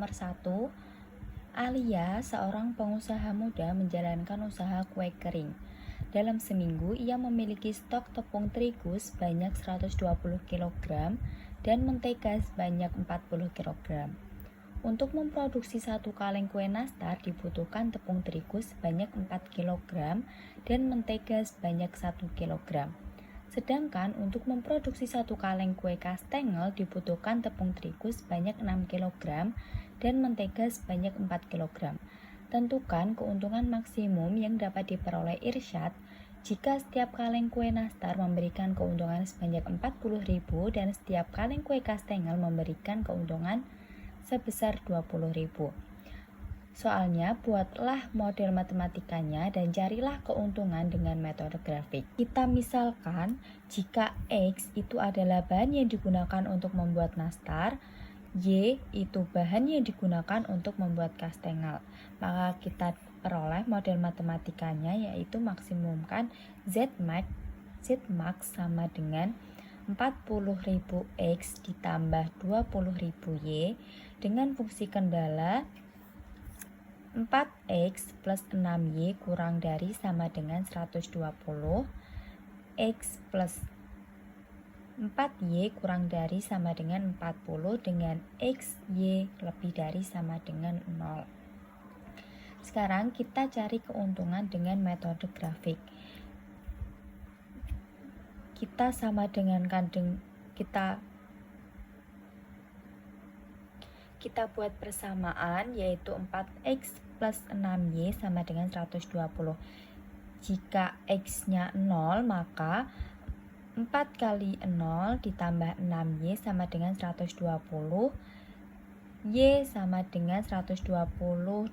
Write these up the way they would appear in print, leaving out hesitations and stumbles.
nomor 1, Alia, seorang pengusaha muda, menjalankan usaha kue kering. Dalam seminggu, ia memiliki stok tepung terigu sebanyak 120 kg dan mentega sebanyak 40 kg. Untuk memproduksi satu kaleng kue nastar dibutuhkan tepung terigu sebanyak 4 kg dan mentega sebanyak 1 kg. Sedangkan untuk memproduksi satu kaleng kue kastengel dibutuhkan tepung terigu sebanyak 6 kg dan mentega sebanyak 4 kg. Tentukan keuntungan maksimum yang dapat diperoleh Irsyad jika setiap kaleng kue nastar memberikan keuntungan sebanyak 40.000 dan setiap kaleng kue kastengel memberikan keuntungan sebesar 20.000. Soalnya, buatlah model matematikanya dan carilah keuntungan dengan metode grafik. Kita misalkan, jika X itu adalah bahan yang digunakan untuk membuat nastar, Y itu bahan yang digunakan untuk membuat kastengel. Maka kita peroleh model matematikanya, yaitu maksimumkan Zmax sama dengan 40.000 X ditambah 20.000 Y dengan fungsi kendala 4X plus 6Y kurang dari sama dengan 120, X plus 4Y kurang dari sama dengan 40 dengan XY lebih dari sama dengan 0. Sekarang kita cari keuntungan dengan metode grafik. Kita sama dengan kita buat persamaan, yaitu 4X plus 6Y sama dengan 120. Jika X-nya 0, maka 4 kali 0 ditambah 6Y sama dengan 120. Y sama dengan 120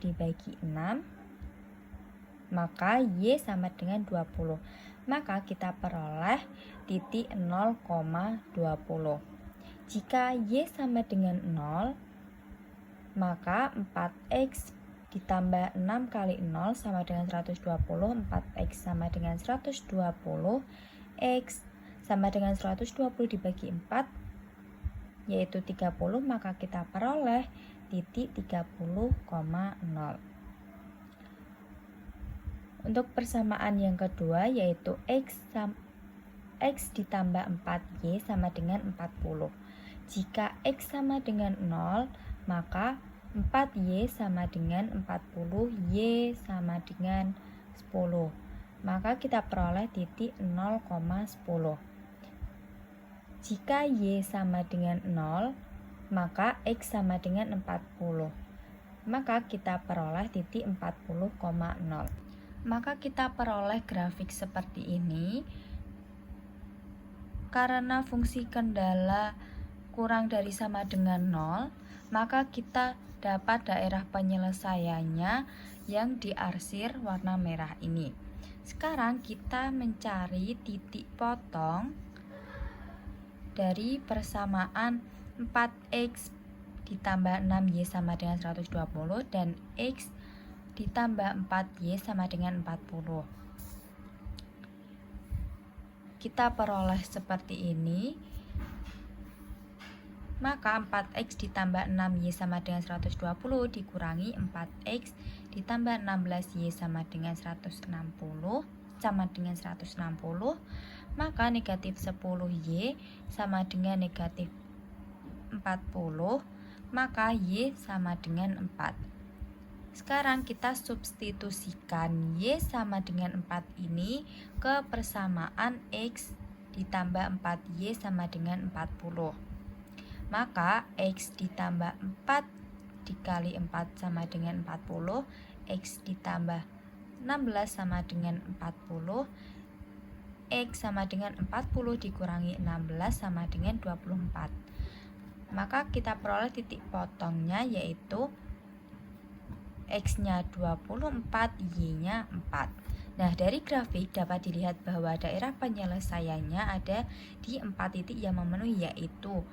dibagi 6, maka Y sama dengan 20. Maka kita peroleh titik 0,20. Jika Y sama dengan 0, maka 4X ditambah 6 kali 0 sama dengan 120, 4X sama dengan 120, X sama dengan 120 dibagi 4, yaitu 30, maka kita peroleh titik 30,0. Untuk persamaan yang kedua, yaitu X ditambah 4Y sama dengan 40. Jika X sama dengan 0, maka 4Y sama dengan 40, Y sama dengan 10. Maka kita peroleh titik 0,10. Jika Y sama dengan 0, maka X sama dengan 40. Maka kita peroleh titik 40,0. Maka kita peroleh grafik seperti ini. Karena fungsi kendala kurang dari sama dengan 0, maka kita dapat daerah penyelesaiannya yang diarsir warna merah ini. Sekarang kita mencari titik potong dari persamaan 4X ditambah 6Y sama dengan 120 dan X ditambah 4Y sama dengan 40. Kita peroleh seperti ini. Maka 4X ditambah 6Y sama dengan 120 dikurangi 4X ditambah 16Y sama dengan 160 maka negatif 10Y sama dengan negatif 40, maka Y sama dengan 4. Sekarang kita substitusikan Y sama dengan 4 ini ke persamaan X ditambah 4Y sama dengan 40. Maka X ditambah 4 dikali 4 sama dengan 40, X ditambah 16 sama dengan 40, X sama dengan 40 dikurangi 16 sama dengan 24. Maka kita peroleh titik potongnya, yaitu X-nya 24, Y-nya 4. Nah, dari grafik dapat dilihat bahwa daerah penyelesaiannya ada di 4 titik yang memenuhi, yaitu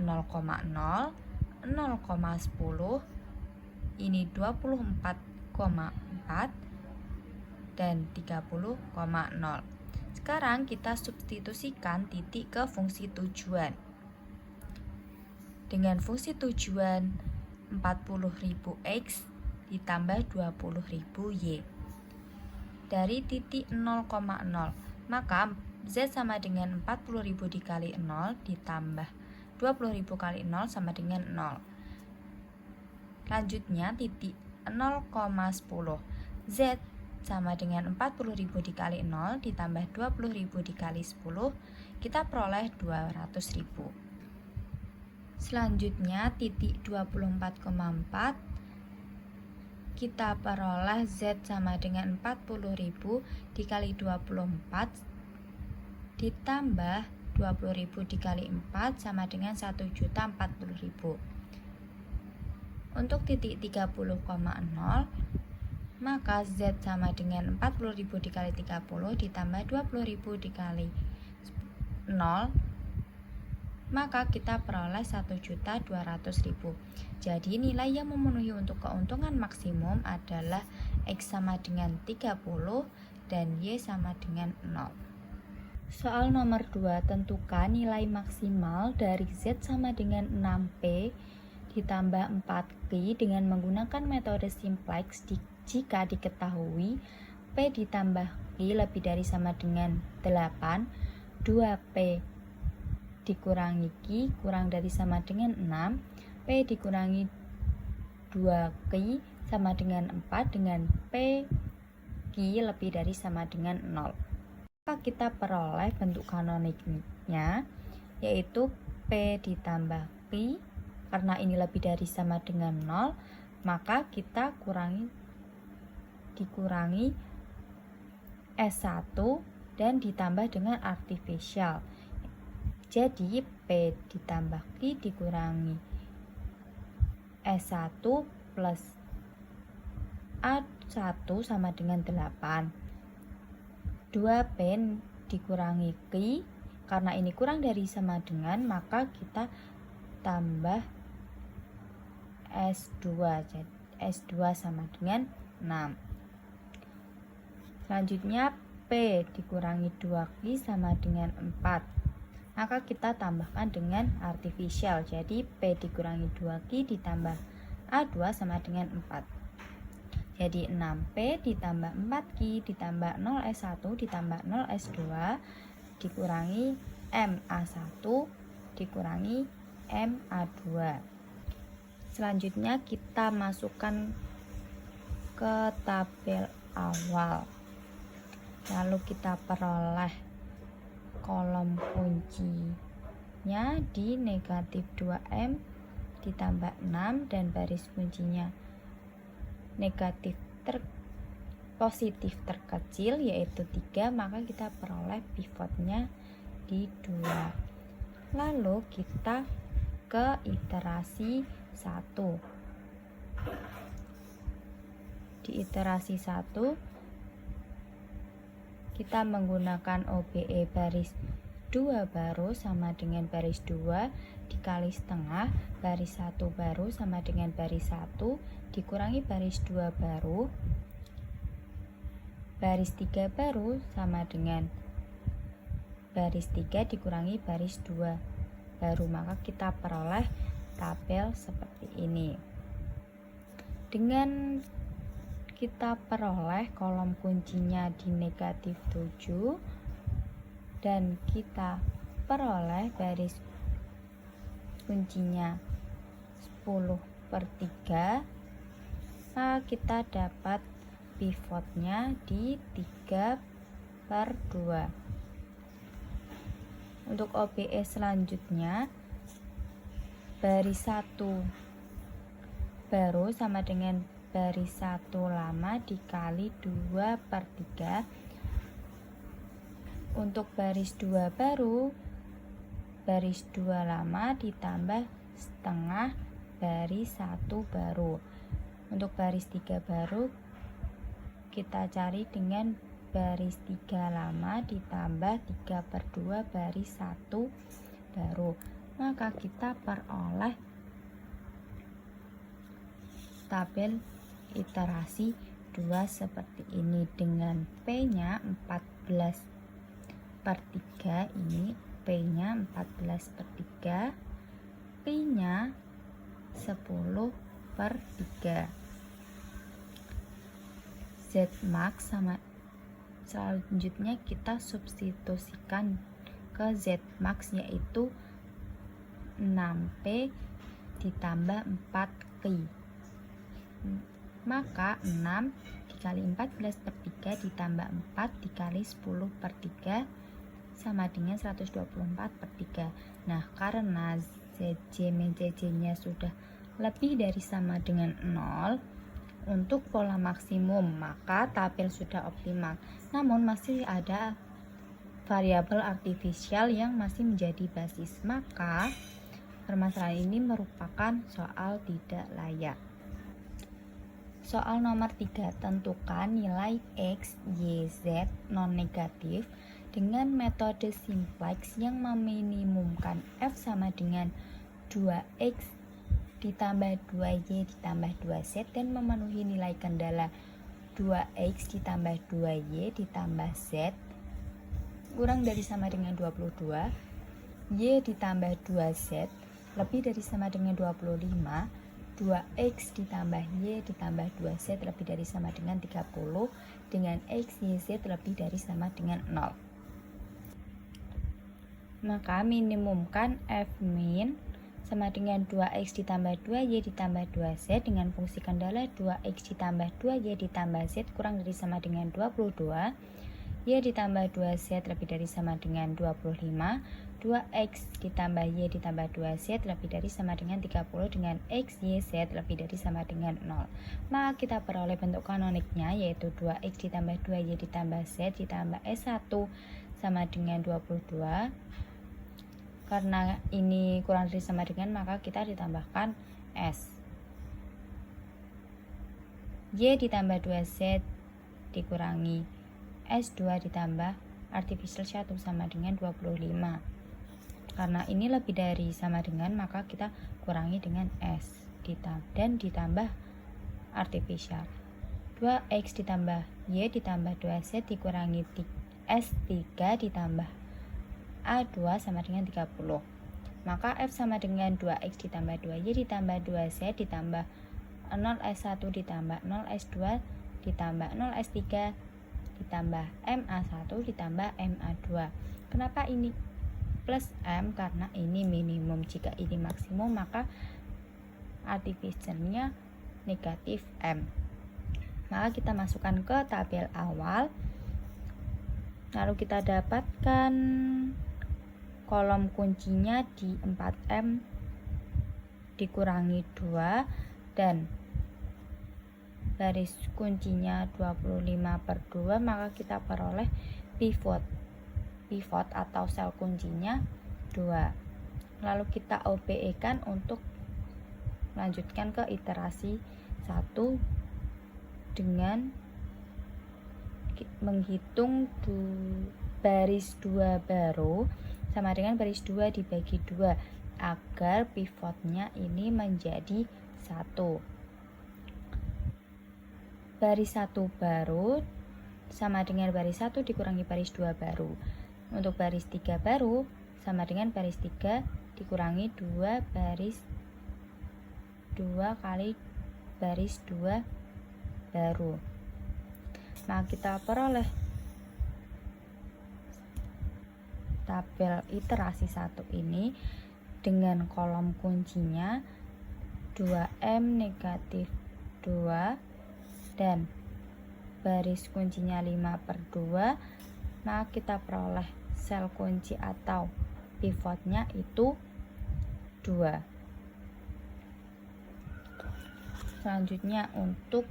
0,0, 0,10, ini 24,4 dan 30,0. Sekarang kita substitusikan titik ke fungsi tujuan. Dengan fungsi tujuan 40.000 X ditambah 20.000 Y. Dari titik 0,0, maka Z sama dengan 40.000 dikali 0 ditambah 20.000 kali 0 sama dengan 0. Lanjutnya titik 0,10, Z sama dengan 40.000 dikali 0 ditambah 20.000 dikali 10, kita peroleh 200.000. Selanjutnya titik 24,4, kita peroleh Z sama dengan 40.000 dikali 24 ditambah 20.000 dikali 4 sama dengan 1.040.000. Untuk titik 30,0, maka Z sama dengan 40.000 dikali 30 ditambah 20.000 dikali 0, maka kita peroleh 1.200.000. Jadi nilai yang memenuhi untuk keuntungan maksimum adalah X sama dengan 30 dan Y sama dengan 0. Soal nomor 2, tentukan nilai maksimal dari Z sama dengan 6P ditambah 4Q dengan menggunakan metode simplex jika diketahui P ditambah Q lebih dari sama dengan 8, 2P dikurangi Q kurang dari sama dengan 6, P dikurangi 2Q sama dengan 4 dengan P Q lebih dari sama dengan 0. Maka kita peroleh bentuk kanoniknya, yaitu P ditambah Q, karena ini lebih dari sama dengan 0, maka kita dikurangi S1 dan ditambah dengan artificial. Jadi P ditambah Q dikurangi S1 plus A1 sama dengan 8. 2P dikurangi Q, karena ini kurang dari sama dengan, maka kita tambah S2, jadi S2 sama dengan 6. Selanjutnya P dikurangi 2Q sama dengan 4, maka kita tambahkan dengan artificial, jadi P dikurangi 2Q ditambah A2 sama dengan 4. Jadi 6P ditambah 4Q ditambah 0S1 ditambah 0S2 dikurangi MA1 dikurangi MA2. Selanjutnya kita masukkan ke tabel awal. Lalu kita peroleh kolom kuncinya di negatif 2M ditambah 6 dan baris kuncinya negatif positif terkecil yaitu 3, maka kita peroleh pivotnya di 2. Lalu kita ke iterasi 1. Di iterasi 1 kita menggunakan OBE baris 2 baru sama dengan baris 2 dikali setengah baris 1 baru sama dengan baris 1 dikurangi baris 2 baru, baris 3 baru sama dengan baris 3 dikurangi baris 2 baru, maka kita peroleh tabel seperti ini. Dengan kita peroleh kolom kuncinya di negatif 7 dan kita peroleh baris kuncinya 10/3, maka kita dapat pivotnya di 3/2. Untuk OBE selanjutnya baris 1 baru sama dengan baris 1 lama dikali 2/3. Untuk baris 2 baru, baris 2 lama ditambah setengah baris 1 baru. Untuk baris 3 baru kita cari dengan baris 3 lama ditambah 3/2 baris 1 baru, maka kita peroleh tabel iterasi 2 seperti ini dengan P nya 14/3, ini P nya 14/3, P nya 10/3. per 3. Z max sama selanjutnya kita substitusikan ke Z max, yaitu 6P ditambah 4Q. Maka 6 dikali 14 per 3 ditambah 4 dikali 10 per 3 sama dengan 124 per 3. Nah, karena ZJ min ZJ nya sudah lebih dari sama dengan 0 untuk pola maksimum, maka tabel sudah optimal. Namun masih ada variabel artifisial yang masih menjadi basis, maka permasalahan ini merupakan soal tidak layak. Soal nomor 3, tentukan nilai X, Y, Z non-negatif dengan metode simplex yang meminimumkan F sama dengan 2X ditambah 2Y ditambah 2Z dan memenuhi nilai kendala 2X ditambah 2Y ditambah Z kurang dari sama dengan 22, Y ditambah 2Z lebih dari sama dengan 25, 2X ditambah Y ditambah 2Z lebih dari sama dengan 30, dengan X, Y, Z lebih dari sama dengan 0. Maka minimumkan F min sama dengan 2X ditambah 2Y ditambah 2Z dengan fungsi kendala 2X ditambah 2Y ditambah Z kurang dari sama dengan 22, Y ditambah 2Z lebih dari sama dengan 25, 2X ditambah Y ditambah 2Z lebih dari sama dengan 30 dengan X, Y, Z lebih dari sama dengan 0. Maka kita peroleh bentuk kanoniknya yaitu 2X ditambah 2Y ditambah Z ditambah S1 sama dengan 22. Karena ini kurang dari sama dengan, maka kita ditambahkan S. Y ditambah 2Z dikurangi S2 ditambah artificial 1 sama dengan 25. Karena ini lebih dari sama dengan, maka kita kurangi dengan S dan ditambah artificial. 2X ditambah Y ditambah 2Z dikurangi S3 ditambah A2 sama dengan 30. Maka F sama dengan 2X ditambah 2Y ditambah 2Z ditambah 0S1 ditambah 0S2 ditambah 0S3 ditambah MA1 ditambah MA2. Kenapa ini plus M? Karena ini minimum. Jika ini maksimum, maka artificialnya negatif M. Maka kita masukkan ke tabel awal. Lalu kita dapatkan kolom kuncinya di 4M dikurangi 2 dan garis kuncinya 25 per 2, maka kita peroleh pivot atau sel kuncinya 2. Lalu kita OBE kan untuk lanjutkan ke iterasi 1 dengan menghitung baris 2 baru sama dengan baris 2 dibagi 2 agar pivotnya ini menjadi 1. Baris 1 baru sama dengan baris 1 dikurangi baris 2 baru. Untuk baris 3 baru sama dengan baris 3 dikurangi 2 baris 2 kali baris 2 baru. Maka kita peroleh tabel iterasi 1 ini dengan kolom kuncinya 2M negatif 2 dan baris kuncinya 5 per 2, maka kita peroleh sel kunci atau pivotnya itu 2. Selanjutnya untuk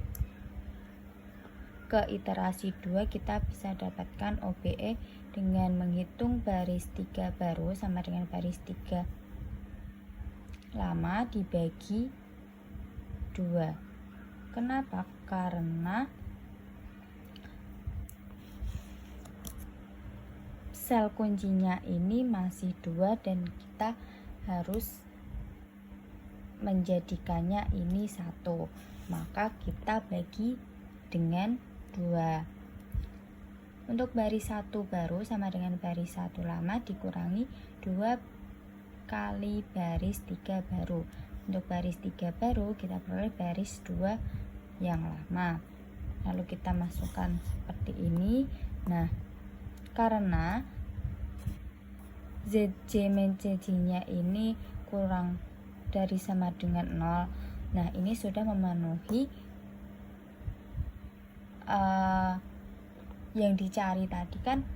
ke iterasi 2 kita bisa dapatkan OBE dengan menghitung baris 3 baru sama dengan baris 3 lama dibagi 2. Kenapa? Karena sel kuncinya ini masih 2 dan kita harus menjadikannya ini 1. Maka kita bagi dengan 2. Untuk baris 1 baru sama dengan baris 1 lama dikurangi 2 kali baris 3 baru. Untuk baris 3 baru kita peroleh baris 2 yang lama. Lalu kita masukkan seperti ini. Nah, karena ZJ nya ini kurang dari sama dengan 0. Nah, ini sudah memenuhi yang dicari tadi kan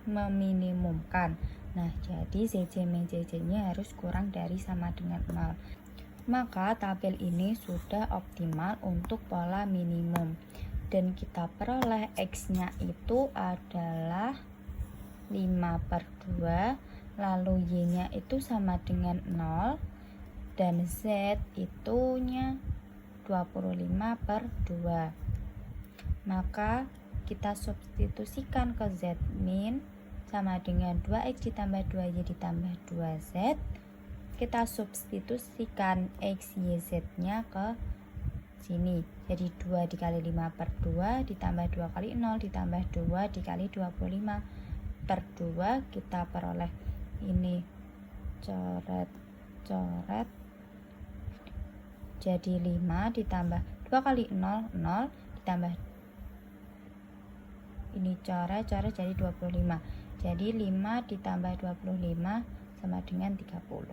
meminimumkan. Nah, jadi ZJ nya harus kurang dari sama dengan 0. Maka tabel ini sudah optimal untuk pola minimum. Dan kita peroleh X-nya itu adalah 5/2, lalu Y-nya itu sama dengan 0, dan Z itunya 25/2. Maka kita substitusikan ke Z min sama dengan 2X ditambah 2Y ditambah 2Z. Kita substitusikan X, Y, Z-nya ke sini. Jadi 2 dikali 5/2 ditambah 2 kali 0 ditambah 2 dikali 25/2. Kita peroleh ini coret-coret. Jadi 5 ditambah 2 kali 0, 0 ditambah ini coret-coret jadi 25. Jadi 5 ditambah 25 sama dengan 30.